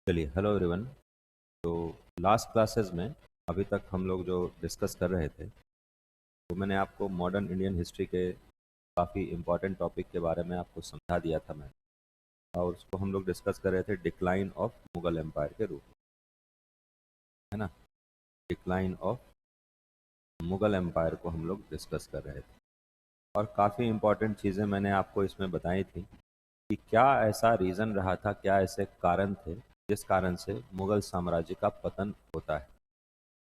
चलिए, hello everyone. तो last classes में अभी तक हम लोग जो डिस्कस कर रहे थे, तो मैंने आपको मॉडर्न इंडियन हिस्ट्री के काफ़ी इम्पोर्टेंट टॉपिक के बारे में आपको समझा दिया था मैं। और उसको हम लोग डिस्कस कर रहे थे डिक्लाइन ऑफ मुगल एम्पायर के रूप में, है ना। डिक्लाइन ऑफ मुगल एम्पायर को हम लोग डिस्कस कर रहे थे, और काफ़ी इम्पोर्टेंट चीज़ें मैंने आपको इसमें बताई थी कि क्या ऐसा रीज़न रहा था, क्या ऐसे कारण थे जिस कारण से मुगल साम्राज्य का पतन होता है।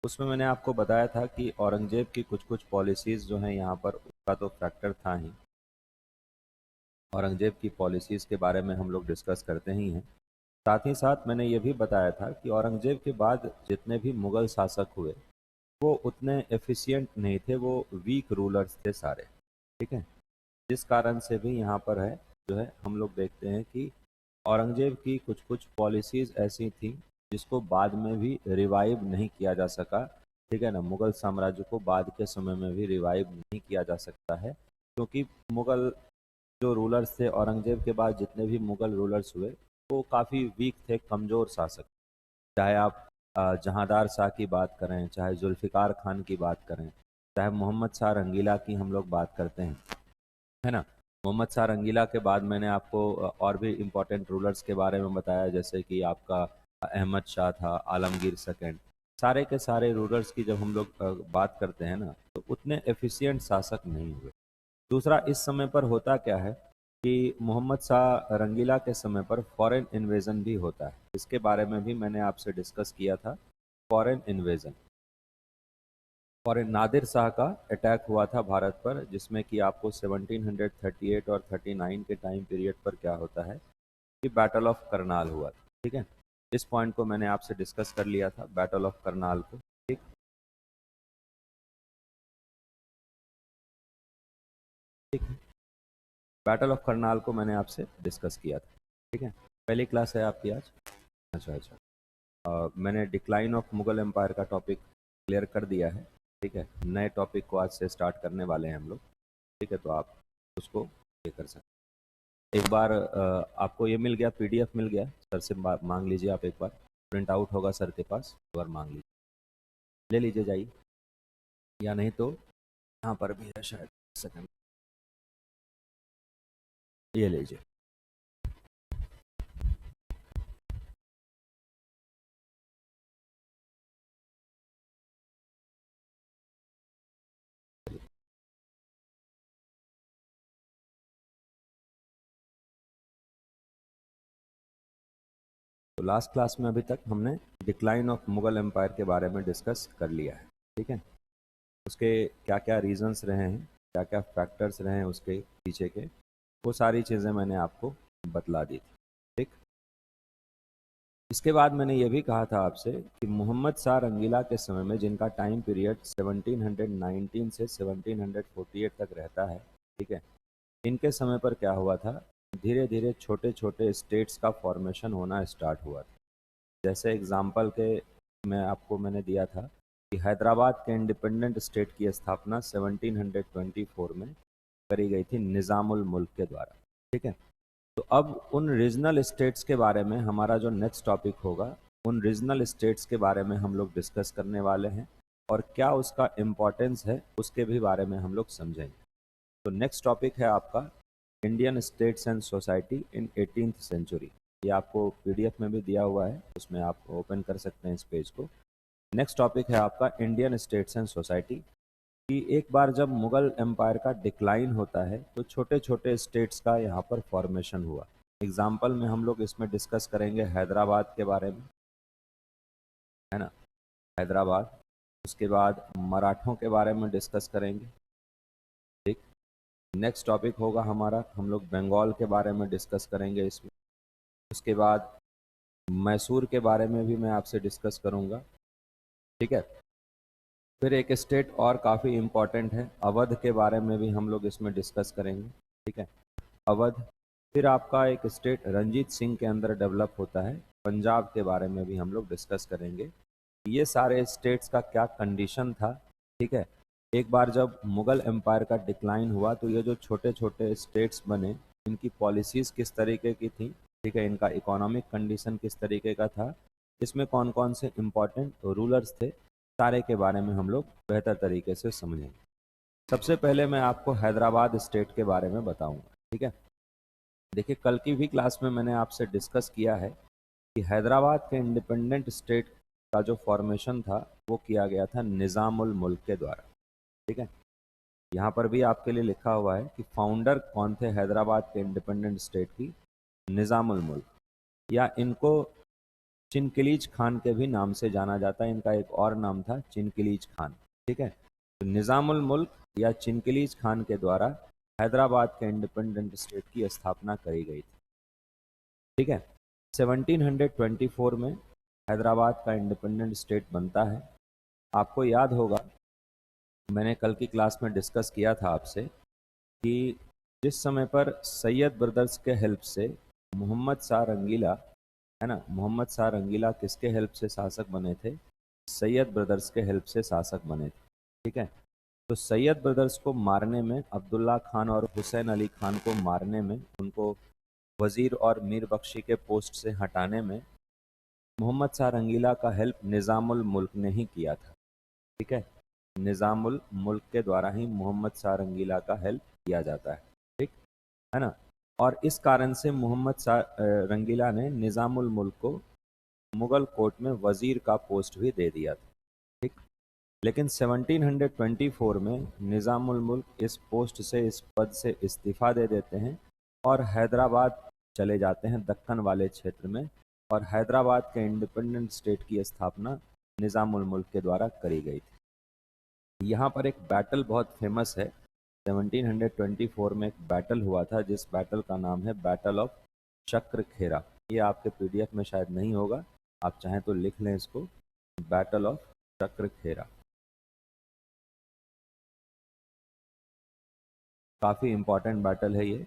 उसमें मैंने आपको बताया था कि औरंगजेब की कुछ कुछ पॉलिसीज़ जो हैं यहाँ पर, उसका तो फैक्टर था ही। औरंगजेब की पॉलिसीज़ के बारे में हम लोग डिस्कस करते ही हैं। साथ ही साथ मैंने ये भी बताया था कि औरंगजेब के बाद जितने भी मुगल शासक हुए, वो उतने एफिशिएंट नहीं थे, वो वीक रूलर्स थे सारे। ठीक है। जिस कारण से भी यहाँ पर है, जो है हम लोग देखते हैं कि औरंगजेब की कुछ कुछ पॉलिसीज़ ऐसी थी जिसको बाद में भी रिवाइव नहीं किया जा सका। ठीक है ना, मुगल साम्राज्य को बाद के समय में भी रिवाइव नहीं किया जा सकता है, क्योंकि मुगल जो रूलर्स थे, औरंगजेब के बाद जितने भी मुगल रूलर्स हुए, वो काफ़ी वीक थे, कमज़ोर शासक। चाहे आप जहांदार शाह की बात करें, चाहे जुल्फ़िकार खान की बात करें, चाहे मोहम्मद शाह रंगीला की हम लोग बात करते हैं, है ना। मोहम्मद शाह रंगीला के बाद मैंने आपको और भी इम्पोर्टेंट रूलर्स के बारे में बताया, जैसे कि आपका अहमद शाह था, आलमगीर सेकेंड। सारे के सारे रूलर्स की जब हम लोग बात करते हैं ना, तो उतने एफिशिएंट शासक नहीं हुए। दूसरा, इस समय पर होता क्या है कि मोहम्मद शाह रंगीला के समय पर फॉरेन इन्वेजन भी होता है। इसके बारे में भी मैंने आपसे डिस्कस किया था। Foreign invasion, foreign Nadir Shah का अटैक हुआ था भारत पर, जिसमें कि आपको 1738 और 39 के टाइम पीरियड पर क्या होता है कि बैटल ऑफ करनाल हुआ था। ठीक है। इस पॉइंट को मैंने आपसे डिस्कस कर लिया था, बैटल ऑफ करनाल को। ठीक। ठीक है। बैटल ऑफ करनाल को मैंने आपसे डिस्कस किया था। ठीक है। पहली क्लास है आपकी आज। अच्छा अच्छा। मैंने डिक्लाइन ऑफ मुगल एम्पायर का टॉपिक क्लियर कर दिया है। ठीक है। नए टॉपिक को आज से स्टार्ट करने वाले हैं हम लोग। ठीक है। तो आप उसको ये कर सकते हैं। एक बार आपको ये मिल गया, पीडीएफ मिल गया, सर से मांग लीजिए आप एक बार। प्रिंट आउट होगा सर के पास, एक बार मांग लीजिए, ले लीजिए जाइए। या नहीं तो यहाँ पर भी है शायद, सेकंड, ये लीजिए। तो लास्ट क्लास में अभी तक हमने डिक्लाइन ऑफ मुगल एम्पायर के बारे में डिस्कस कर लिया है। ठीक है। उसके क्या क्या रीजंस रहे हैं, क्या क्या फैक्टर्स रहे हैं उसके पीछे के, वो सारी चीज़ें मैंने आपको बतला दी थी। ठीक। इसके बाद मैंने ये भी कहा था आपसे कि मोहम्मद शाह रंगीला के समय में, जिनका टाइम पीरियड 1719 से 1748 तक रहता है, ठीक है, इनके समय पर क्या हुआ था, धीरे धीरे छोटे छोटे स्टेट्स का फॉर्मेशन होना स्टार्ट हुआ था। जैसे एग्जाम्पल के मैं आपको मैंने दिया था कि हैदराबाद के इंडिपेंडेंट स्टेट की स्थापना 1724 में करी गई थी निज़ामुल मुल्क के द्वारा। ठीक है। तो अब उन रीजनल स्टेट्स के बारे में हमारा जो नेक्स्ट टॉपिक होगा, उन रीजनल स्टेट्स के बारे में हम लोग डिस्कस करने वाले हैं, और क्या उसका इम्पोर्टेंस है उसके भी बारे में हम लोग समझेंगे। तो नेक्स्ट टॉपिक है आपका Indian states and society in 18th century. ये आपको पीडीएफ में भी दिया हुआ है, उसमें आप ओपन कर सकते हैं इस पेज को। नेक्स्ट टॉपिक है आपका इंडियन स्टेट्स एंड सोसाइटी, कि एक बार जब मुगल एम्पायर का डिक्लाइन होता है तो छोटे छोटे स्टेट्स का यहाँ पर फॉर्मेशन हुआ। एग्जाम्पल में हम लोग इसमें डिस्कस करेंगे हैदराबाद के बारे में, है ना, हैदराबाद। उसके बाद मराठों के बारे में डिस्कस करेंगे। ठीक। नेक्स्ट टॉपिक होगा हमारा, हम लोग बंगाल के बारे में डिस्कस करेंगे इसमें। उसके बाद मैसूर के बारे में भी मैं आपसे डिस्कस करूंगा। ठीक है। फिर एक स्टेट और काफ़ी इम्पॉर्टेंट है, अवध के बारे में भी हम लोग इसमें डिस्कस करेंगे। ठीक है। अवध। फिर आपका एक स्टेट रंजीत सिंह के अंदर डेवलप होता है, पंजाब के बारे में भी हम लोग डिस्कस करेंगे। ये सारे स्टेट्स का क्या कंडीशन था। ठीक है। एक बार जब मुगल एम्पायर का डिक्लाइन हुआ तो ये जो छोटे छोटे स्टेट्स बने, इनकी पॉलिसीज़ किस तरीके की थी, ठीक है, इनका इकोनॉमिक कंडीशन किस तरीके का था, इसमें कौन कौन से इम्पोर्टेंट रूलर्स थे, सारे के बारे में हम लोग बेहतर तरीके से समझेंगे। सबसे पहले मैं आपको हैदराबाद स्टेट के बारे में बताऊंगा। ठीक है, देखिए कल की भी क्लास में मैंने आपसे डिस्कस किया है कि हैदराबाद के इंडिपेंडेंट स्टेट का जो फॉर्मेशन था वो किया गया था निज़ामुल मुल्क के द्वारा। ठीक है, यहाँ पर भी आपके लिए लिखा हुआ है कि फाउंडर कौन थे हैदराबाद के इंडिपेंडेंट स्टेट की, निज़ामुल मुल्क, या इनको चिनकिलीज खान के भी नाम से जाना जाता है। इनका एक और नाम था चिनकिलीज खान। ठीक है, तो निज़ामुल मुल्क या चिनकिलीज खान के द्वारा हैदराबाद के इंडिपेंडेंट स्टेट की स्थापना करी गई थी। ठीक है, 1724 में हैदराबाद का इंडिपेंडेंट स्टेट बनता है। आपको याद होगा, मैंने कल की क्लास में डिस्कस किया था आपसे कि जिस समय पर सैयद ब्रदर्स के हेल्प से मोहम्मद शाह रंगीला, है ना, मोहम्मद शाह रंगीला किसके हेल्प से शासक बने थे, सैयद ब्रदर्स के हेल्प से शासक बने थे। ठीक है, तो सैयद ब्रदर्स को मारने में, अब्दुल्ला खान और हुसैन अली खान को मारने में, उनको वजीर और मीर बख्शी के पोस्ट से हटाने में मोहम्मद शाह रंगीला का हेल्प निज़ामुल मुल्क ने ही किया था। ठीक है, निज़ामुल मुल्क के द्वारा ही मोहम्मद शाह रंगीला का हेल्प किया जाता है। ठीक है ना, और इस कारण से मोहम्मद शाह रंगीला ने निज़ामुल मुल्क को मुगल कोर्ट में वजीर का पोस्ट भी दे दिया था। ठीक, लेकिन 1724 में निज़ामुल मुल्क इस पोस्ट से, इस पद से इस्तीफ़ा दे देते हैं और हैदराबाद चले जाते हैं, दक्कन वाले क्षेत्र में, और हैदराबाद के इंडिपेंडेंट स्टेट की स्थापना निज़ामुल मुल्क के द्वारा करी गई थी। यहाँ पर एक बैटल बहुत फेमस है, 1724 में एक बैटल हुआ था जिस बैटल का नाम है बैटल ऑफ चक्र खेरा। ये आपके पीडीएफ में शायद नहीं होगा, आप चाहें तो लिख लें इसको, बैटल ऑफ चक्र खेरा। काफ़ी इम्पोर्टेंट बैटल है ये,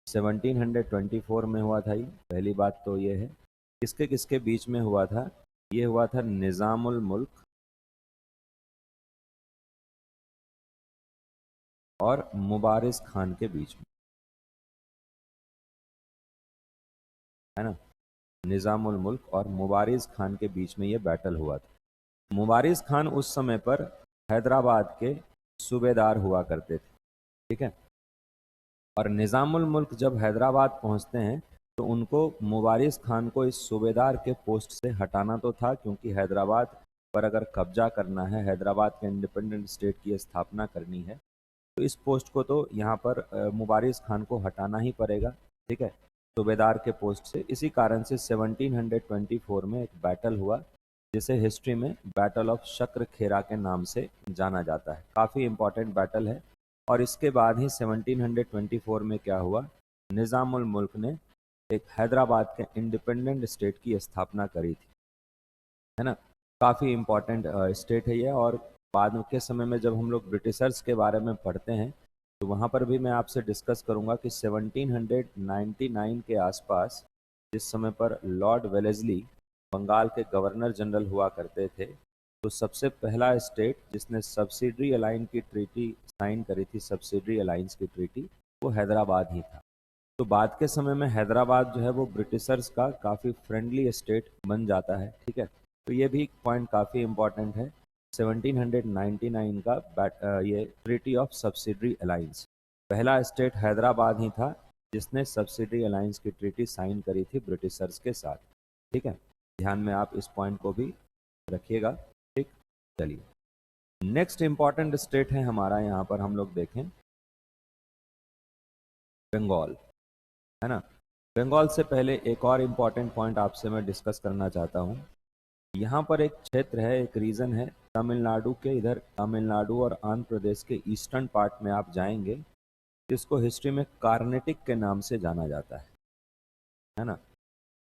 1724 में हुआ था। ये पहली बात तो ये है, किसके किसके बीच में हुआ था, ये हुआ था निज़ामुल मुल्क और मुबारिज़ खान के बीच में, है ना, निज़ामुल मुल्क और मुबारिज़ खान के बीच में ये बैटल हुआ था। मुबारिज़ खान उस समय पर हैदराबाद के सूबेदार हुआ करते थे। ठीक है, और निज़ामुल मुल्क जब हैदराबाद पहुंचते हैं तो उनको, मुबारिज़ खान को इस सूबेदार के पोस्ट से हटाना तो था, क्योंकि हैदराबाद पर अगर कब्जा करना है, हैदराबाद के इंडिपेंडेंट स्टेट की स्थापना करनी है, तो इस पोस्ट को तो यहाँ पर मुबारिज़ खान को हटाना ही पड़ेगा। ठीक है, सूबेदार के पोस्ट से। इसी कारण से 1724 में एक बैटल हुआ जिसे हिस्ट्री में बैटल ऑफ शक्र खेरा के नाम से जाना जाता है। काफ़ी इंपॉर्टेंट बैटल है। और इसके बाद ही 1724 में क्या हुआ, निज़ामुल मुल्क ने एक हैदराबाद के इंडिपेंडेंट स्टेट की स्थापना करी थी, है ना। काफ़ी इम्पोर्टेंट स्टेट है ये। और बाद के समय में जब हम लोग ब्रिटिशर्स के बारे में पढ़ते हैं तो वहाँ पर भी मैं आपसे डिस्कस करूँगा कि 1799 के आसपास, जिस समय पर लॉर्ड वेलेस्ली बंगाल के गवर्नर जनरल हुआ करते थे, तो सबसे पहला स्टेट जिसने सब्सिडरी अलाइन की ट्रीटी साइन करी थी, सब्सिडरी अलाइंस की ट्रीटी, वो हैदराबाद ही था। तो बाद के समय में हैदराबाद जो है वो ब्रिटिशर्स का काफ़ी फ्रेंडली स्टेट बन जाता है। ठीक है, तो ये भी पॉइंट काफ़ी इंपॉर्टेंट है, 1799 का ये ट्रीटी ऑफ सब्सिडरी अलाइंस। पहला स्टेट हैदराबाद ही था जिसने सब्सिडरी अलाइंस की ट्रीटी साइन करी थी ब्रिटिशर्स के साथ। ठीक है, ध्यान में आप इस पॉइंट को भी रखिएगा। ठीक, चलिए नेक्स्ट इंपॉर्टेंट स्टेट है हमारा, यहाँ पर हम लोग देखें बंगाल, है ना। बंगाल से पहले एक और इम्पॉर्टेंट पॉइंट आपसे मैं डिस्कस करना चाहता हूँ। यहाँ पर एक क्षेत्र है, एक रीजन है तमिलनाडु के, इधर तमिलनाडु और आंध्र प्रदेश के ईस्टर्न पार्ट में आप जाएंगे, जिसको हिस्ट्री में कार्नेटिक के नाम से जाना जाता है ना।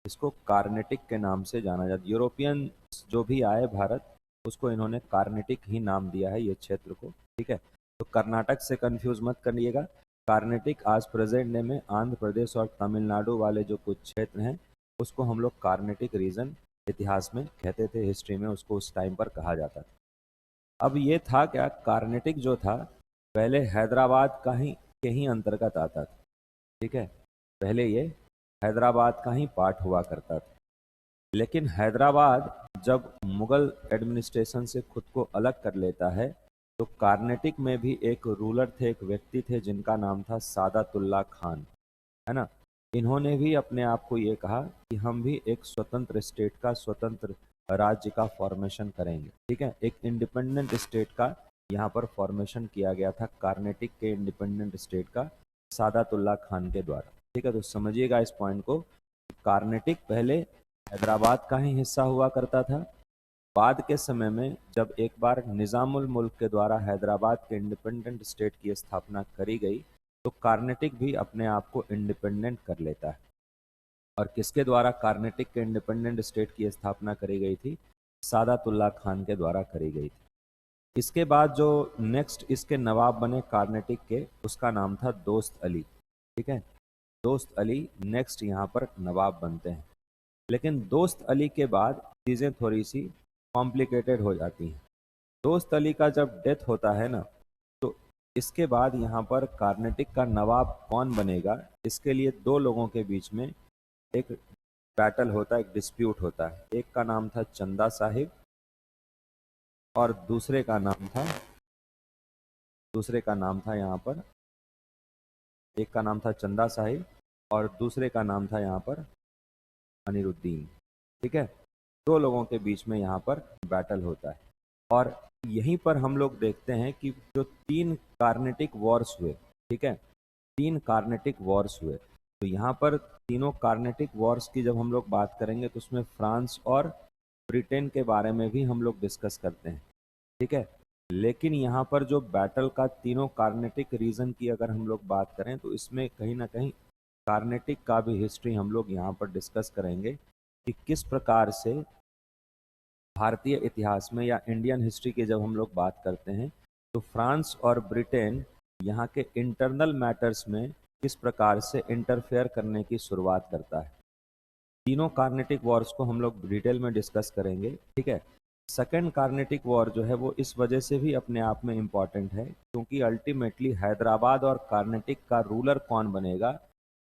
इसको कार्नेटिक के नाम से जाना जाता है। यूरोपियन जो भी आए भारत, उसको इन्होंने कार्नेटिक ही नाम दिया है ये क्षेत्र को। ठीक है, तो कर्नाटक से कंफ्यूज मत करिएगा। कार्नेटिक आज प्रेजेंट डे में आंध्र प्रदेश और तमिलनाडु वाले जो कुछ क्षेत्र हैं उसको हम लोग कार्नेटिक रीजन इतिहास में कहते थे, हिस्ट्री में उसको उस टाइम पर कहा जाता था। अब ये था क्या, कार्नेटिक जो था पहले हैदराबाद का ही के ही अंतर्गत आता था। ठीक है, पहले ये हैदराबाद का ही पार्ट हुआ करता था। लेकिन हैदराबाद जब मुगल एडमिनिस्ट्रेशन से खुद को अलग कर लेता है तो कार्नेटिक में भी एक रूलर थे, एक व्यक्ति थे जिनका नाम था सादातुल्ला खान, है ना। इन्होंने भी अपने आप को ये कहा कि हम भी एक स्वतंत्र स्टेट का, स्वतंत्र राज्य का फॉर्मेशन करेंगे। ठीक है, एक इंडिपेंडेंट स्टेट का यहाँ पर फॉर्मेशन किया गया था, कार्नेटिक के इंडिपेंडेंट स्टेट का, सादातुल्ला खान के द्वारा। ठीक है, तो समझिएगा इस पॉइंट को। कार्नेटिक पहले हैदराबाद का ही हिस्सा हुआ करता था। बाद के समय में जब एक बार निज़ामुल मुल्क के द्वारा हैदराबाद के इंडिपेंडेंट स्टेट की स्थापना करी गई तो कार्नेटिक भी अपने आप को इंडिपेंडेंट कर लेता है। और किसके द्वारा कार्नेटिक के इंडिपेंडेंट स्टेट की स्थापना करी गई थी? सादातुल्ला खान के द्वारा करी गई थी। इसके बाद जो नेक्स्ट इसके नवाब बने कार्नेटिक के, उसका नाम था दोस्त अली। ठीक है, दोस्त अली नेक्स्ट यहाँ पर नवाब बनते हैं। लेकिन दोस्त अली के बाद चीज़ें थोड़ी सी कॉम्प्लिकेटेड हो जाती हैं। दोस्त अली का जब डेथ होता है ना, तो इसके बाद यहाँ पर कार्नेटिक का नवाब कौन बनेगा, इसके लिए दो लोगों के बीच में एक बैटल होता है, एक डिस्प्यूट होता है। एक का नाम था चंदा साहिब और दूसरे का नाम था यहाँ पर, एक का नाम था चंदा साहिब और दूसरे का नाम था यहाँ पर अनिरुद्दीन। ठीक है, दो लोगों के बीच में यहाँ पर बैटल होता है। और यहीं पर हम लोग देखते हैं कि जो तीन कार्नेटिक वॉर्स हुए, ठीक है, तीन कार्नेटिक वॉर्स हुए, तो यहाँ पर तीनों कार्नेटिक वॉर्स की जब हम लोग बात करेंगे तो उसमें फ्रांस और ब्रिटेन के बारे में भी हम लोग डिस्कस करते हैं। ठीक है, लेकिन यहाँ पर जो बैटल का तीनों कार्नेटिक रीजन की अगर हम लोग बात करें तो इसमें कहीं ना कहीं कार्नेटिक का भी हिस्ट्री हम लोग यहाँ पर डिस्कस करेंगे कि किस प्रकार से भारतीय इतिहास में या इंडियन हिस्ट्री की जब हम लोग बात करते हैं तो फ्रांस और ब्रिटेन यहाँ के इंटरनल मैटर्स में किस प्रकार से इंटरफेयर करने की शुरुआत करता है। तीनों कार्नेटिक वॉर्स को हम लोग डिटेल में डिस्कस करेंगे। ठीक है, सेकेंड कार्नेटिक वॉर जो है वो इस वजह से भी अपने आप में इम्पॉर्टेंट है क्योंकि अल्टीमेटली हैदराबाद और कार्नेटिक का रूलर कौन बनेगा,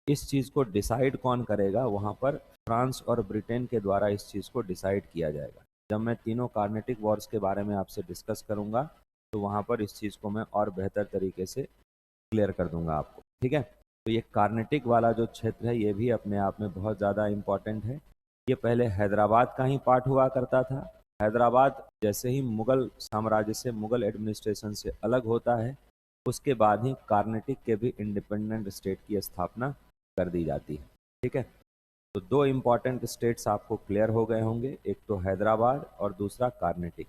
इस चीज़ को डिसाइड कौन करेगा, वहाँ पर फ्रांस और ब्रिटेन के द्वारा इस चीज़ को डिसाइड किया जाएगा। जब मैं तीनों कार्नेटिक वॉर्स के बारे में आपसे डिस्कस करूँगा तो वहाँ पर इस चीज़ को मैं और बेहतर तरीके से क्लियर कर दूंगा आपको। ठीक है, तो ये कार्नेटिक वाला जो क्षेत्र है ये भी अपने आप में बहुत ज़्यादा इम्पॉर्टेंट है। ये पहले हैदराबाद का ही पार्ट हुआ करता था। हैदराबाद जैसे ही मुगल साम्राज्य से, मुगल एडमिनिस्ट्रेशन से अलग होता है, उसके बाद ही कार्नेटिक के भी इंडिपेंडेंट स्टेट की स्थापना कर दी जाती है। ठीक है, तो दो इम्पॉर्टेंट स्टेट्स आपको क्लियर हो गए होंगे, एक तो हैदराबाद और दूसरा कार्नेटिक।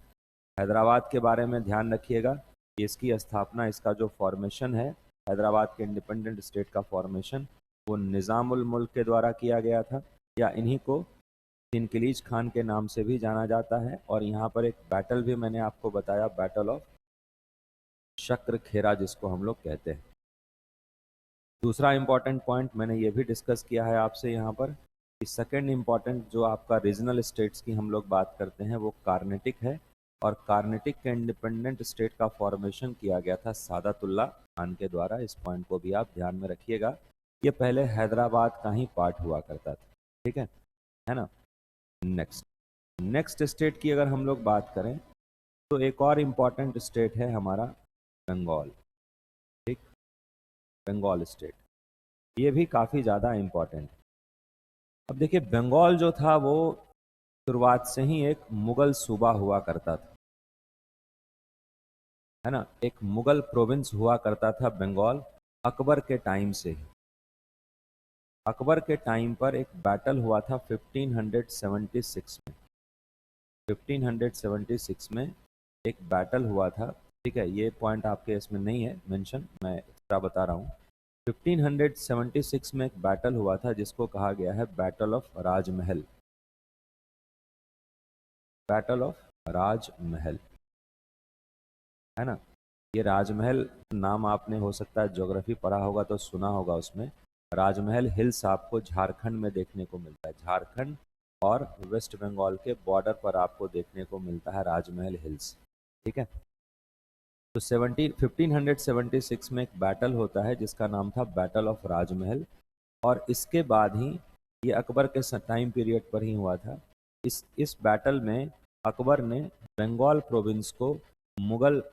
हैदराबाद के बारे में ध्यान रखिएगा कि इसकी स्थापना, इसका जो फॉर्मेशन है हैदराबाद के इंडिपेंडेंट स्टेट का फॉर्मेशन, वो निज़ामुल मुल्क के द्वारा किया गया था, या इन्हीं को इनकलीज खान के नाम से भी जाना जाता है। और यहाँ पर एक बैटल भी मैंने आपको बताया, बैटल ऑफ शक्र खेरा जिसको हम लोग कहते हैं। दूसरा इंपॉर्टेंट पॉइंट मैंने ये भी डिस्कस किया है आपसे यहाँ पर कि सेकेंड इंपॉर्टेंट जो आपका रीजनल स्टेट्स की हम लोग बात करते हैं वो कार्नेटिक है। और कार्नेटिक के इंडिपेंडेंट स्टेट का फॉर्मेशन किया गया था सादातुल्ला खान के द्वारा। इस पॉइंट को भी आप ध्यान में रखिएगा। ये पहले हैदराबाद का ही पार्ट हुआ करता था। ठीक है ना। नेक्स्ट स्टेट की अगर हम लोग बात करें तो एक और इम्पॉर्टेंट स्टेट है हमारा बंगाल। ठीक, बंगाल स्टेट ये भी काफ़ी ज़्यादा इम्पॉर्टेंट है। अब देखिए, बंगाल जो था वो शुरुआत से ही एक मुगल सूबा हुआ करता था, है ना, एक मुगल प्रोविंस हुआ करता था बंगाल अकबर के टाइम से ही। अकबर के टाइम पर एक बैटल हुआ था 1576 में। 1576 में एक बैटल हुआ था। ठीक है, ये पॉइंट आपके इसमें नहीं है मेंशन, मैं एक्स्ट्रा बता रहा हूँ। 1576 में एक बैटल हुआ था जिसको कहा गया है battle of Rajmahal. Battle of Rajmahal, है ना। ये राजमहल नाम आपने हो सकता है ज्योग्राफी पढ़ा होगा तो सुना होगा। उसमें राजमहल हिल्स आपको झारखंड में देखने को मिलता है। झारखंड और वेस्ट बंगाल के बॉर्डर पर आपको देखने को मिलता है राजमहल हिल्स। ठीक है, तो 1576 में एक बैटल होता है जिसका नाम था बैटल ऑफ राजमहल। और इसके बाद ही ये अकबर के टाइम पीरियड पर ही हुआ था। इस बैटल में अकबर ने बंगाल प्रोविंस को मुगल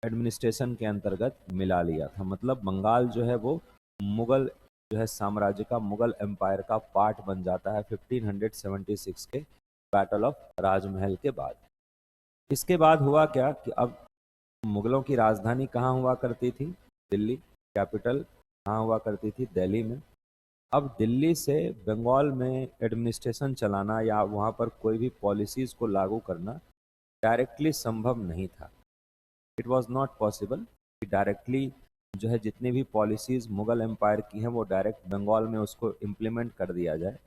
एडमिनिस्ट्रेशन के अंतर्गत मिला लिया था। मतलब बंगाल जो है वो मुगल जो है साम्राज्य का, मुगल एम्पायर का पार्ट बन जाता है 1576 के बैटल ऑफ राजमहल के बाद। इसके बाद हुआ क्या कि अब मुगलों की राजधानी कहाँ हुआ करती थी? दिल्ली। कैपिटल कहाँ हुआ करती थी? दिल्ली में। अब दिल्ली से बंगाल में एडमिनिस्ट्रेशन चलाना या वहाँ पर कोई भी पॉलिसीज को लागू करना डायरेक्टली संभव नहीं था। इट वॉज नॉट पॉसिबल कि डायरेक्टली जो है जितनी भी पॉलिसीज मुगल एम्पायर की हैं वो डायरेक्ट बंगाल में उसको इम्प्लीमेंट कर दिया जाए।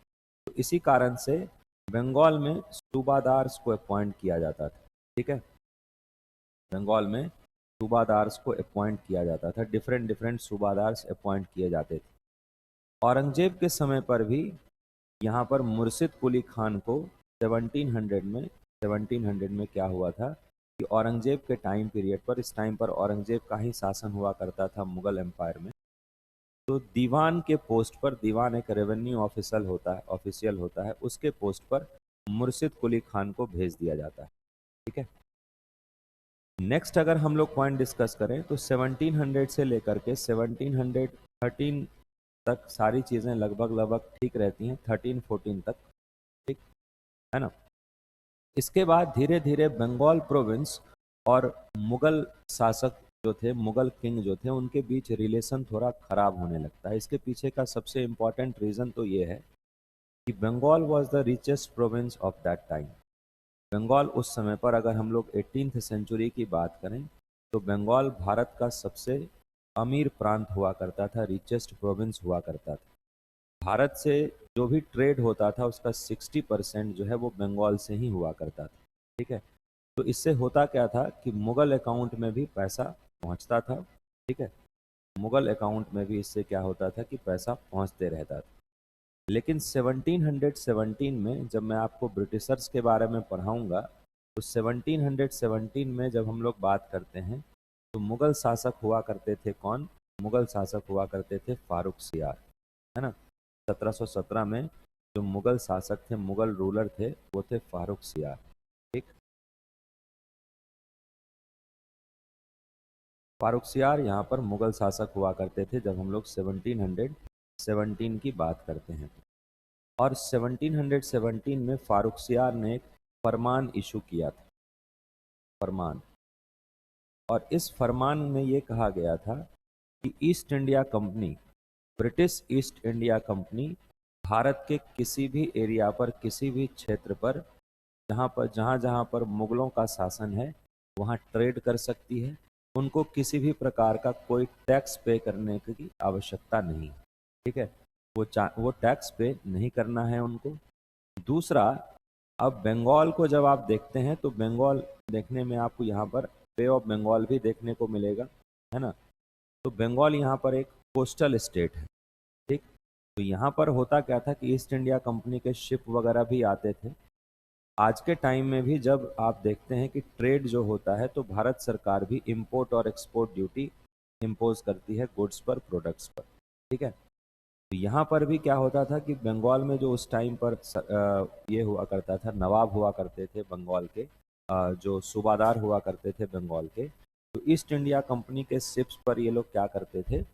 तो इसी कारण से बंगाल में सूबादार्स को अपॉइंट किया जाता था। ठीक है, बंगाल में सूबादार्स को अपॉइंट किया जाता था, डिफरेंट डिफरेंट सूबादार्स अपॉइंट किए जाते थे। औरंगजेब के समय पर भी यहाँ पर मुर्शिद कुली खान को 1700 में क्या हुआ था कि औरंगजेब के टाइम पीरियड पर, इस टाइम पर औरंगजेब का ही शासन हुआ करता था मुगल एम्पायर में, तो दीवान के पोस्ट पर, दीवान एक रेवेन्यू ऑफिशियल होता है, उसके पोस्ट पर मुर्शिद कुली खान को भेज दिया जाता है। ठीक है, नेक्स्ट अगर हम लोग पॉइंट डिस्कस करें तो 1700 से लेकर के 1713 तक सारी चीज़ें लगभग लगभग ठीक रहती हैं, 1314 तक। ठीक है ना। इसके बाद धीरे धीरे बंगाल प्रोविंस और मुगल शासक जो थे, मुगल किंग जो थे, उनके बीच रिलेशन थोड़ा खराब होने लगता है। इसके पीछे का सबसे इम्पॉर्टेंट रीज़न तो ये है कि Bengal was the richest province of that time. Bengal उस समय पर, अगर हम लोग 18th सेंचुरी की बात करें, तो बंगाल भारत का सबसे अमीर प्रांत हुआ करता था, रिचेस्ट प्रोविंस हुआ करता था। भारत से जो भी ट्रेड होता था उसका 60% जो है वो बंगाल से ही हुआ करता था। ठीक है, तो इससे होता क्या था कि मुगल अकाउंट में भी पैसा पहुंचता था। ठीक है, मुगल अकाउंट में भी इससे क्या होता था कि पैसा पहुंचते रहता था। लेकिन 1717 में जब मैं आपको ब्रिटिशर्स के बारे में पढ़ाऊंगा, तो 1717 में जब हम लोग बात करते हैं तो मुगल शासक हुआ करते थे कौन? मुगल शासक हुआ करते थे फारूक सियार, है ना। 1717 में जो मुगल शासक थे, मुगल रूलर थे, वो थे फारूक सियार। ठीक, फारूक सियार यहाँ पर मुगल शासक हुआ करते थे जब हम लोग 1717 की बात करते हैं। और 1717 में फारूक सियार ने एक फरमान इशू किया था, फरमान। और इस फरमान में ये कहा गया था कि east India company, British east India company Bharat के किसी भी एरिया पर, किसी भी क्षेत्र पर जहाँ पर मुगलों का शासन है वहाँ ट्रेड कर सकती है। उनको किसी भी प्रकार का कोई टैक्स पे करने की आवश्यकता नहीं। ठीक है, वो टैक्स पे नहीं करना है उनको। दूसरा, अब बंगाल को जब आप देखते हैं तो बंगाल देखने में आपको यहाँ पर बे ऑफ बंगाल भी देखने को मिलेगा, है ना। तो बंगाल यहाँ पर एक कोस्टल स्टेट है। ठीक, तो यहाँ पर होता क्या था कि ईस्ट इंडिया कंपनी के शिप वगैरह भी आते थे। आज के टाइम में भी जब आप देखते हैं कि ट्रेड जो होता है तो भारत सरकार भी इंपोर्ट और एक्सपोर्ट ड्यूटी इम्पोज करती है गुड्स पर, प्रोडक्ट्स पर। ठीक है, तो यहाँ पर भी क्या होता था कि बंगाल में जो उस टाइम पर ये हुआ करता था, नवाब हुआ करते थे बंगाल के, जो सूबादार हुआ करते थे बंगाल के, तो ईस्ट इंडिया कंपनी के शिप्स पर ये लोग क्या करते थे?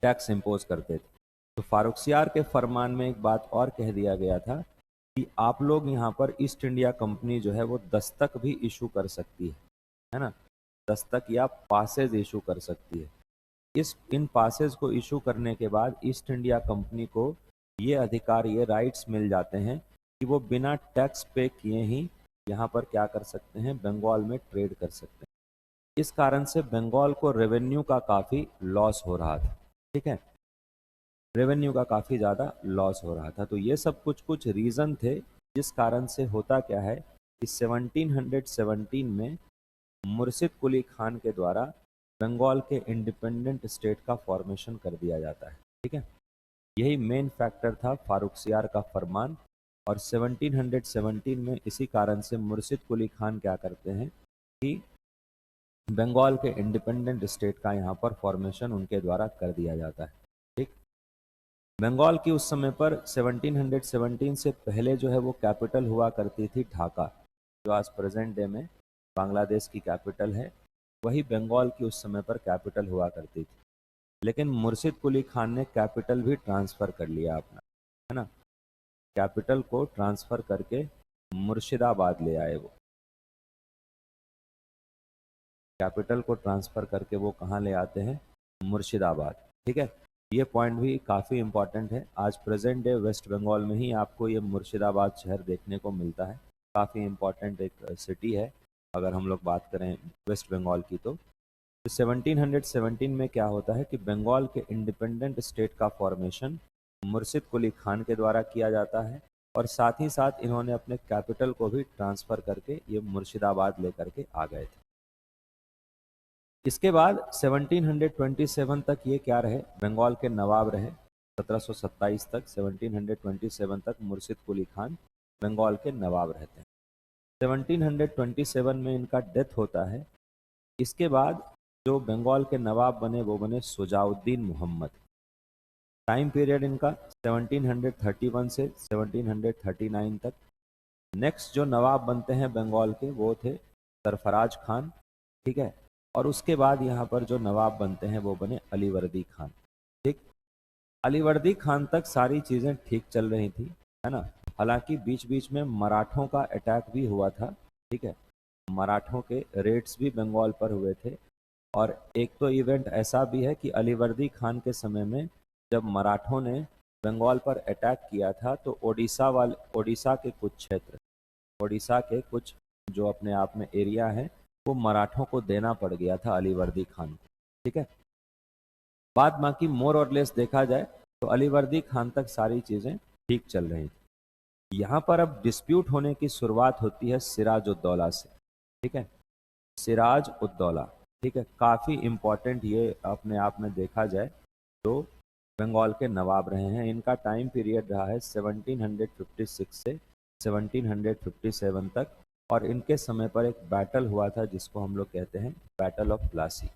टैक्स इम्पोज करते थे। तो फारुखसियार के फरमान में एक बात और कह दिया गया था कि आप लोग यहाँ पर ईस्ट इंडिया कंपनी जो है वो दस्तक भी इशू कर सकती है ना, दस्तक या पासेज इशू कर सकती है। इन पासेज को इशू करने के बाद ईस्ट इंडिया कंपनी को ये अधिकार, ये राइट्स मिल जाते हैं कि वो बिना टैक्स पे किए ही यहाँ पर क्या कर सकते हैं? बंगाल में ट्रेड कर सकते हैं। इस कारण से बंगाल को रेवेन्यू का काफ़ी लॉस हो रहा था। ठीक है, रेवेन्यू का काफ़ी ज़्यादा लॉस हो रहा था। तो ये सब कुछ कुछ रीज़न थे जिस कारण से होता क्या है कि 1717 में मुर्शिद कुली खान के द्वारा बंगाल के इंडिपेंडेंट स्टेट का फॉर्मेशन कर दिया जाता है। ठीक है, यही मेन फैक्टर था फारुखसियार का फरमान। और 1717 में इसी कारण से मुर्शिद कुली खान क्या करते हैं कि बंगाल के इंडिपेंडेंट स्टेट का यहाँ पर फॉर्मेशन उनके द्वारा कर दिया जाता है। ठीक, बंगाल की उस समय पर 1717 से पहले जो है वो कैपिटल हुआ करती थी ढाका, जो आज प्रेजेंट डे में बांग्लादेश की कैपिटल है। वही बंगाल की उस समय पर कैपिटल हुआ करती थी। लेकिन मुर्शिद कुली खान ने कैपिटल भी ट्रांसफ़र कर लिया अपना, है ना। कैपिटल को ट्रांसफ़र करके मुर्शिदाबाद ले आए वो। कैपिटल को ट्रांसफ़र करके वो कहाँ ले आते हैं? मुर्शिदाबाद। ठीक है, ये पॉइंट भी काफ़ी इम्पॉर्टेंट है। आज प्रेजेंट डे वेस्ट बंगाल में ही आपको ये मुर्शिदाबाद शहर देखने को मिलता है। काफ़ी इम्पॉर्टेंट एक सिटी है अगर हम लोग बात करें वेस्ट बंगाल की। तो 1717 में क्या होता है कि बंगाल के इंडिपेंडेंट स्टेट का फॉर्मेशन मुर्शिद कुली खान के द्वारा किया जाता है, और साथ ही साथ इन्होंने अपने कैपिटल को भी ट्रांसफ़र करके ये मुर्शिदाबाद लेकर के आ गए थे। इसके बाद 1727 तक ये क्या रहे? बंगाल के नवाब रहे। 1727 तक, 1727 तक मुर्शिद कुली खान बंगाल के नवाब रहते हैं। 1727 में इनका डेथ होता है। इसके बाद जो बंगाल के नवाब बने वो बने सुजाउद्दीन मोहम्मद। टाइम पीरियड इनका 1731 से 1739 तक। नेक्स्ट जो नवाब बनते हैं बंगाल के वो थे सरफराज खान। ठीक है, और उसके बाद यहाँ पर जो नवाब बनते हैं वो बने अलीवर्दी खान। ठीक, अलीवर्दी खान तक सारी चीज़ें ठीक चल रही थी, है ना। हालांकि बीच बीच में मराठों का अटैक भी हुआ था। ठीक है, मराठों के रेड्स भी बंगाल पर हुए थे। और एक तो इवेंट ऐसा भी है कि अलीवर्दी खान के समय में जब मराठों ने बंगाल पर अटैक किया था तो ओडिशा के कुछ क्षेत्र, ओडिशा के कुछ जो अपने आप में एरिया है वो मराठों को देना पड़ गया था अलीवर्दी खान को। ठीक है, बाद बाकी मोर और लेस देखा जाए तो अलीवर्दी खान तक सारी चीज़ें ठीक चल रही थी। यहाँ पर अब डिस्प्यूट होने की शुरुआत होती है सिराज उद्दौला से। ठीक है, सिराज उद्दौला, ठीक है, काफ़ी इम्पोर्टेंट ये अपने आप में देखा जाए तो बंगाल के नवाब रहे हैं। इनका टाइम पीरियड रहा है 1756 से 1757 तक, और इनके समय पर एक बैटल हुआ था जिसको हम लोग कहते हैं बैटल ऑफ प्लासी।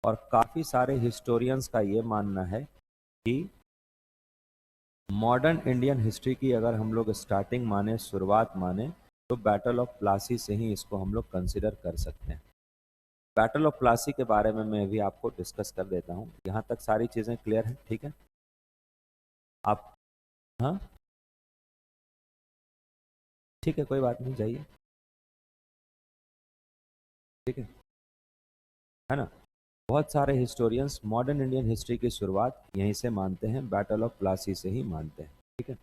और काफ़ी सारे हिस्टोरियंस का ये मानना है कि मॉडर्न इंडियन हिस्ट्री की अगर हम लोग स्टार्टिंग माने, शुरुआत माने, तो बैटल ऑफ प्लासी से ही इसको हम लोग कंसिडर कर सकते हैं। बैटल ऑफ प्लासी के बारे में मैं भी आपको डिस्कस कर देता हूँ। यहाँ तक सारी चीज़ें क्लियर हैं? ठीक है, आप, हाँ ठीक है, कोई बात नहीं, जाइए। ठीक है ना। बहुत सारे हिस्टोरियंस मॉडर्न इंडियन हिस्ट्री की शुरुआत यहीं से मानते हैं, बैटल ऑफ प्लासी से ही मानते हैं। ठीक है,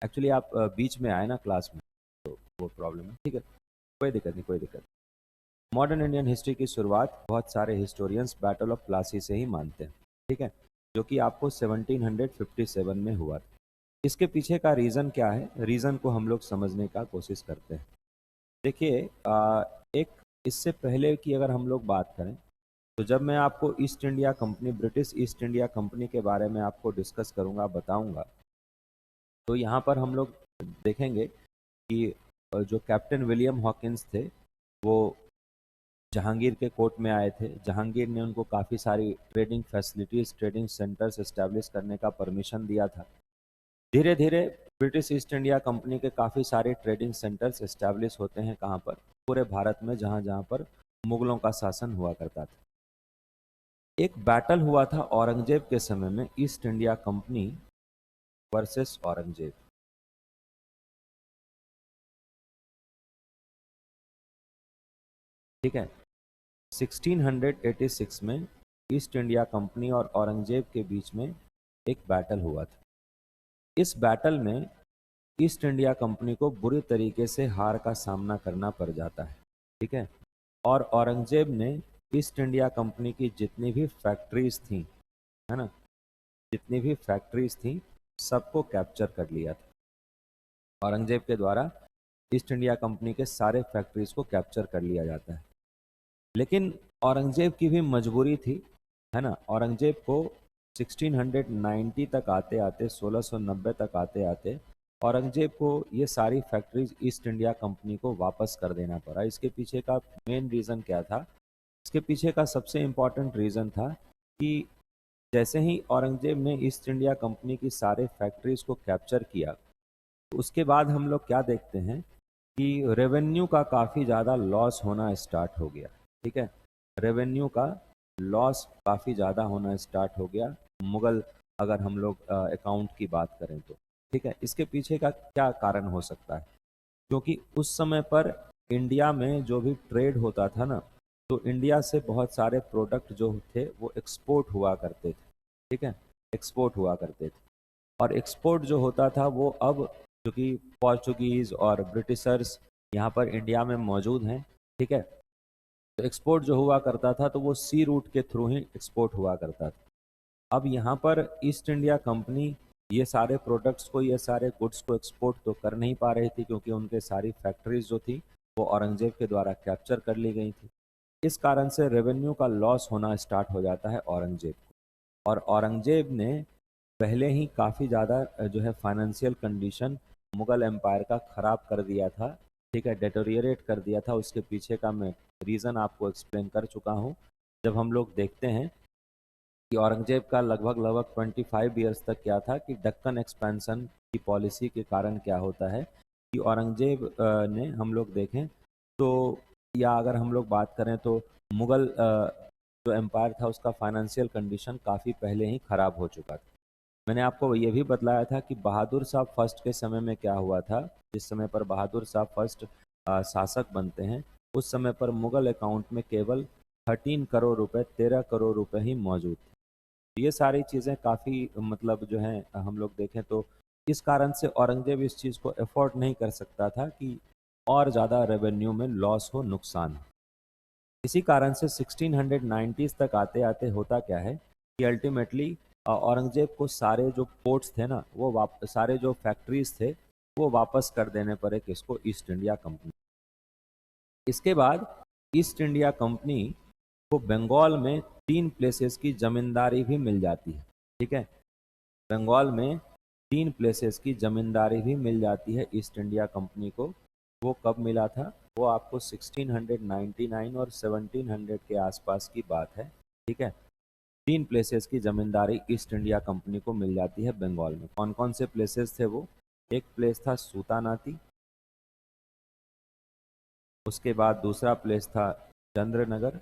एक्चुअली आप बीच में आए ना क्लास में, तो वो प्रॉब्लम है। ठीक है, कोई दिक्कत नहीं, कोई दिक्कत नहीं। मॉडर्न इंडियन हिस्ट्री की शुरुआत बहुत सारे हिस्टोरियंस बैटल ऑफ प्लासी से ही मानते हैं। ठीक है, जो कि आपको 1757 में हुआ था। इसके पीछे का रीज़न क्या है? रीज़न को हम लोग समझने का कोशिश करते हैं। देखिए, एक इससे पहले की अगर हम लोग बात करें तो जब मैं आपको east India company, British east India company के बारे में आपको डिस्कस करूंगा, बताऊंगा, तो यहाँ पर हम लोग देखेंगे कि जो कैप्टन विलियम हॉकिंस थे वो जहांगीर के कोर्ट में आए थे। जहांगीर ने उनको काफ़ी सारी trading facilities, trading centres establish करने का परमिशन दिया था। धीरे धीरे ब्रिटिश ईस्ट इंडिया कंपनी के काफ़ी सारे ट्रेडिंग सेंटर्स इस्टेब्लिश होते हैं। कहाँ पर? पूरे भारत में, जहाँ जहाँ पर मुगलों का शासन हुआ करता था। एक बैटल हुआ था औरंगजेब के समय में, east India company versus Aurangzeb. ठीक है, 1686 में ईस्ट इंडिया कंपनी और औरंगजेब के बीच में एक बैटल हुआ था। इस बैटल में ईस्ट इंडिया कंपनी को बुरी तरीके से हार का सामना करना पड़ जाता है। ठीक है, और औरंगजेब ने ईस्ट इंडिया कंपनी की जितनी भी फैक्ट्रीज थी, है ना, जितनी भी फैक्ट्रीज थी सबको कैप्चर कर लिया था। औरंगजेब के द्वारा ईस्ट इंडिया कंपनी के सारे फैक्ट्रीज को कैप्चर कर लिया जाता है। लेकिन औरंगजेब की भी मजबूरी थी, है ना। औरंगजेब को 1690 तक आते आते, 1690 तक आते आते औरंगजेब को ये सारी फैक्ट्रीज ईस्ट इंडिया कंपनी को वापस कर देना पड़ा। इसके पीछे का मेन रीज़न क्या था? इसके पीछे का सबसे इम्पॉर्टेंट रीज़न था कि जैसे ही औरंगजेब ने ईस्ट इंडिया कंपनी की सारे फैक्ट्रीज को कैप्चर किया, तो उसके बाद हम लोग क्या देखते हैं कि रेवेन्यू का काफ़ी ज़्यादा लॉस होना स्टार्ट हो गया। ठीक है, रेवेन्यू का लॉस काफ़ी ज़्यादा होना स्टार्ट हो गया मुगल, अगर हम लोग अकाउंट की बात करें तो। ठीक है, इसके पीछे का क्या कारण हो सकता है? क्योंकि उस समय पर इंडिया में जो भी ट्रेड होता था ना, तो इंडिया से बहुत सारे प्रोडक्ट जो थे वो एक्सपोर्ट हुआ करते थे। ठीक है, एक्सपोर्ट हुआ करते थे, और एक्सपोर्ट जो होता था वो अब, क्योंकि पोर्चुगीज़ और ब्रिटिशर्स यहाँ पर इंडिया में मौजूद हैं। ठीक है, तो एक्सपोर्ट जो हुआ करता था तो वो सी रूट के थ्रू ही एक्सपोर्ट हुआ करता था। अब यहाँ पर ईस्ट इंडिया कंपनी ये सारे प्रोडक्ट्स को, ये सारे गुड्स को एक्सपोर्ट तो कर नहीं पा रही थी, क्योंकि उनके सारी फैक्ट्रीज जो थी वो औरंगजेब के द्वारा कैप्चर कर ली गई थी। इस कारण से रेवेन्यू का लॉस होना स्टार्ट हो जाता है औरंगजेब को, और औरंगजेब ने पहले ही काफ़ी ज़्यादा जो है फाइनेंशियल कंडीशन मुगल एम्पायर का ख़राब कर दिया था। ठीक है, डेटोरिएट कर दिया था। उसके पीछे का मैं रीज़न आपको एक्सप्लेन कर चुका हूँ। जब हम लोग देखते हैं कि औरंगजेब का लगभग लगभग 25 ईयर्स तक क्या था कि दक्कन एक्सपेंशन की पॉलिसी के कारण क्या होता है कि औरंगजेब ने, हम लोग देखें तो, या अगर हम लोग बात करें तो मुगल जो एम्पायर था उसका फाइनेंशियल कंडीशन काफ़ी पहले ही ख़राब हो चुका था। मैंने आपको ये भी बतलाया था कि बहादुर शाह फर्स्ट के समय में क्या हुआ था। जिस समय पर बहादुर शाह फर्स्ट शासक बनते हैं, उस समय पर मुगल अकाउंट में केवल 13 करोड़ रुपए, 13 करोड़ रुपए ही मौजूद थे। ये सारी चीज़ें काफ़ी, मतलब जो है हम लोग देखें तो इस कारण से औरंगजेब इस चीज़ को अफोर्ड नहीं कर सकता था कि और ज़्यादा रेवेन्यू में लॉस हो, नुकसान हो। इसी कारण से 1690s तक आते आते होता क्या है कि अल्टीमेटली औरंगजेब को सारे जो पोर्ट्स थे ना, वो सारे जो फैक्ट्रीज थे वो वापस कर देने पड़े किसको? East India company. इसके बाद ईस्ट इंडिया कंपनी को बंगाल में 3 प्लेसेस की जमींदारी भी मिल जाती है। ठीक है, बंगाल में 3 प्लेसेस की जमींदारी भी मिल जाती है ईस्ट इंडिया कंपनी को। वो कब मिला था? वो आपको 1699 और 1700 के आसपास की बात है। ठीक है, 3 प्लेसेस की जमींदारी ईस्ट इंडिया कंपनी को मिल जाती है बंगाल में। कौन कौन से प्लेसेस थे वो? एक प्लेस था सूतानाती, उसके बाद दूसरा प्लेस था चंद्रनगर,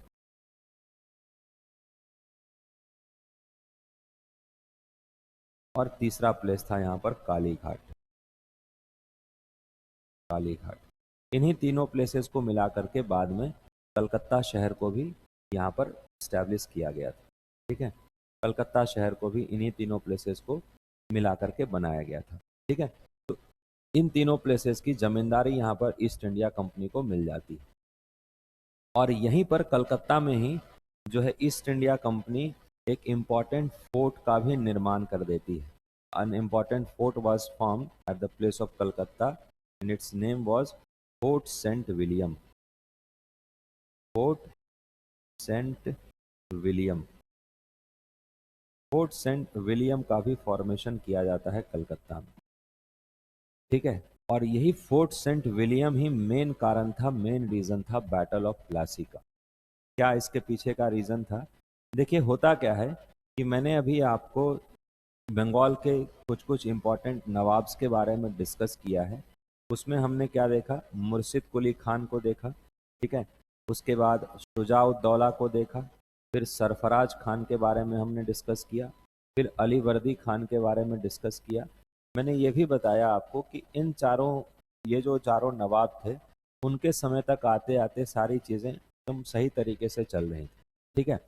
और तीसरा प्लेस था यहाँ पर कालीघाट। कालीघाट, इन्हीं तीनों प्लेसेस को मिला करके बाद में कलकत्ता शहर को भी यहाँ पर इस्टेब्लिश किया गया था। ठीक है, कलकत्ता शहर को भी इन्हीं तीनों प्लेसेस को मिला करके बनाया गया था। ठीक है, तो इन तीनों प्लेसेस की जमींदारी यहाँ पर ईस्ट इंडिया कंपनी को मिल जाती है, और यहीं पर कलकत्ता में ही जो है ईस्ट इंडिया कंपनी एक इम्पॉर्टेंट फोर्ट का भी निर्माण कर देती है। An important fort was formed at the place of Calcutta, and its name was Fort Saint William. Fort Saint William. Fort Saint William का भी फॉर्मेशन किया जाता है कलकत्ता में। ठीक है, और यही फोर्ट सेंट विलियम ही मेन कारण था, मेन रीजन था बैटल ऑफ प्लासी का। क्या इसके पीछे का रीजन था? देखिए, होता क्या है कि मैंने अभी आपको बंगाल के कुछ कुछ इम्पोर्टेंट नवाब्स के बारे में डिस्कस किया है। उसमें हमने क्या देखा? मुर्शिद कुली खान को देखा। ठीक है, उसके बाद शुजाउद्दौला को देखा, फिर सरफराज खान के बारे में हमने डिस्कस किया, फिर अली वर्दी खान के बारे में डिस्कस किया। मैंने ये भी बताया आपको कि इन चारों, ये जो चारों नवाब थे, उनके समय तक आते आते सारी चीज़ें एकदम सही तरीके से चल रही थी। ठीक है,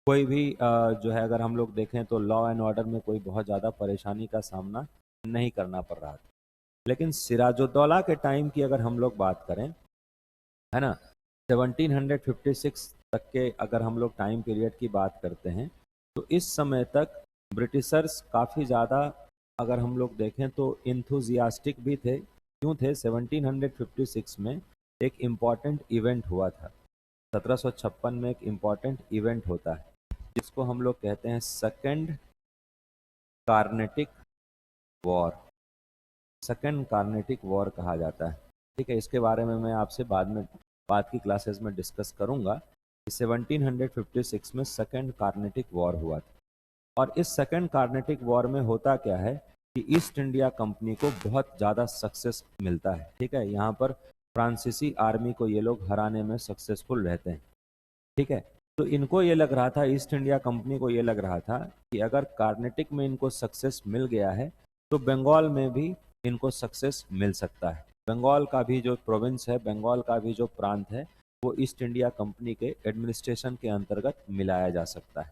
कोई भी जो है, अगर हम लोग देखें तो लॉ एंड ऑर्डर में कोई बहुत ज़्यादा परेशानी का सामना नहीं करना पड़ रहा था। लेकिन सिराजुद्दौला के टाइम की अगर हम लोग बात करें, है ना, 1756 तक के अगर हम लोग टाइम पीरियड की बात करते हैं, तो इस समय तक ब्रिटिशर्स काफ़ी ज़्यादा, अगर हम लोग देखें तो इंथुजियास्टिक भी थे। क्यों थे? 1756 में एक इम्पॉर्टेंट इवेंट हुआ था। 1756 में एक इम्पॉर्टेंट इवेंट होता है जिसको हम लोग कहते हैं second Carnatic war. Second Carnatic war कहा जाता है। ठीक है, इसके बारे में मैं आपसे बाद की क्लासेस में डिस्कस करूंगा कि 1756 में सेकेंड कार्नेटिक वॉर हुआ था। और इस सेकेंड कार्नेटिक वॉर में होता क्या है कि ईस्ट इंडिया कंपनी को बहुत ज़्यादा सक्सेस मिलता है। ठीक है, यहाँ पर फ्रांसीसी आर्मी को ये लोग हराने में सक्सेसफुल रहते हैं। ठीक है, तो इनको ये लग रहा था, ईस्ट इंडिया कंपनी को ये लग रहा था कि अगर कार्नेटिक में इनको सक्सेस मिल गया है तो बंगाल में भी इनको सक्सेस मिल सकता है। बंगाल का भी जो प्रोविंस है, बंगाल का भी जो प्रांत है, वो ईस्ट इंडिया कंपनी के एडमिनिस्ट्रेशन के अंतर्गत मिलाया जा सकता है।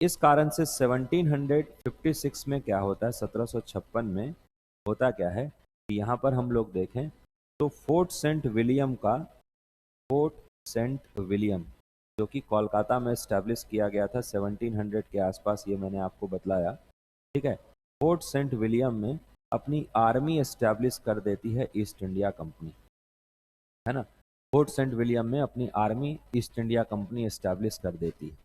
इस कारण से 1756 में क्या होता है, 1756 में होता क्या है कि यहाँ पर हम लोग देखें तो फोर्ट सेंट विलियम जो कि कोलकाता में इस्टेब्लिश किया गया था 1700 के आसपास, ये मैंने आपको बतलाया। ठीक है, फोर्ट सेंट विलियम में अपनी आर्मी इस्टेब्लिश कर देती है ईस्ट इंडिया कंपनी, है ना। फोर्ट सेंट विलियम में अपनी army east India company establish कर देती है।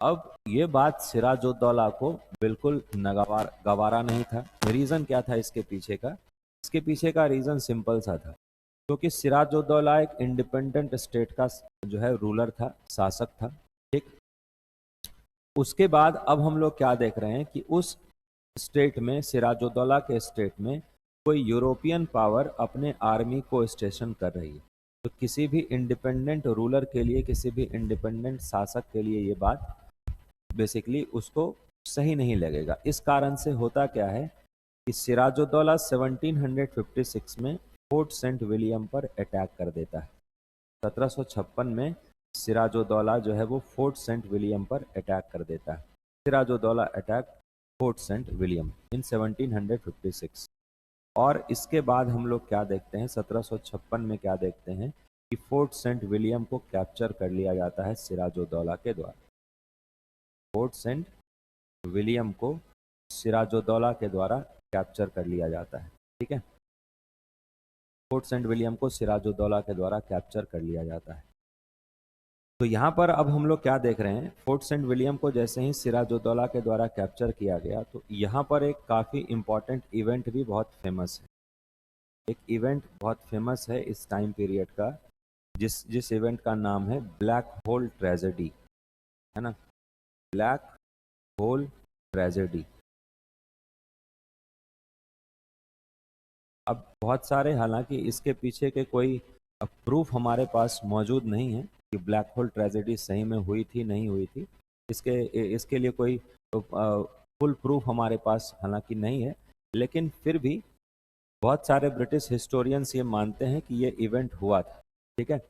अब ये बात सिराजुद्दौला को बिल्कुल गवारा नहीं था। रीज़न क्या था इसके पीछे का? इसके पीछे का रीज़न सिंपल सा था, क्योंकि सिराजुद्दौला एक इंडिपेंडेंट स्टेट का जो है रूलर था, शासक था। ठीक, उसके बाद अब हम लोग क्या देख रहे हैं कि उस स्टेट में, सिराजुद्दौला के स्टेट में कोई यूरोपियन पावर अपने आर्मी को स्टेशन कर रही है। तो किसी भी इंडिपेंडेंट रूलर के लिए, किसी भी इंडिपेंडेंट शासक के लिए ये बात बेसिकली उसको सही नहीं लगेगा। इस कारण से होता क्या है कि सिराजुद्दौला 1756 में फोर्ट सेंट विलियम पर अटैक कर देता है। 1756 में सिराजुद्दौला जो है वो फोर्ट सेंट विलियम पर अटैक कर देता है। Sirajuddaulah attack fort Saint William in 1756। और इसके बाद हम लोग क्या देखते हैं, 1756 में क्या देखते हैं कि फोर्ट सेंट विलियम को कैप्चर कर लिया जाता है सिराजुद्दौला के द्वारा। फोर्ट सेंट विलियम को सिराजुद्दौला के द्वारा कैप्चर कर लिया जाता है। ठीक है, फोर्ट सेंट विलियम को सिराजुद्दौला के द्वारा कैप्चर कर लिया जाता है। तो यहाँ पर अब हम लोग क्या देख रहे हैं, फोर्ट सेंट विलियम को जैसे ही सिराजुद्दौला के द्वारा कैप्चर किया गया, तो यहाँ पर एक काफ़ी इम्पॉर्टेंट इवेंट भी बहुत फेमस है। एक इवेंट बहुत फेमस है इस टाइम पीरियड का, जिस इवेंट का नाम है ब्लैक होल ट्रेजेडी, है ना। Black hole tragedy. अब बहुत सारे, हालांकि इसके पीछे के कोई प्रूफ हमारे पास मौजूद नहीं है कि ब्लैक होल ट्रेजेडी सही में हुई थी नहीं हुई थी। इसके लिए कोई फुल प्रूफ हमारे पास हालांकि नहीं है, लेकिन फिर भी बहुत सारे ब्रिटिश हिस्टोरियंस ये मानते हैं कि ये इवेंट हुआ था। ठीक है,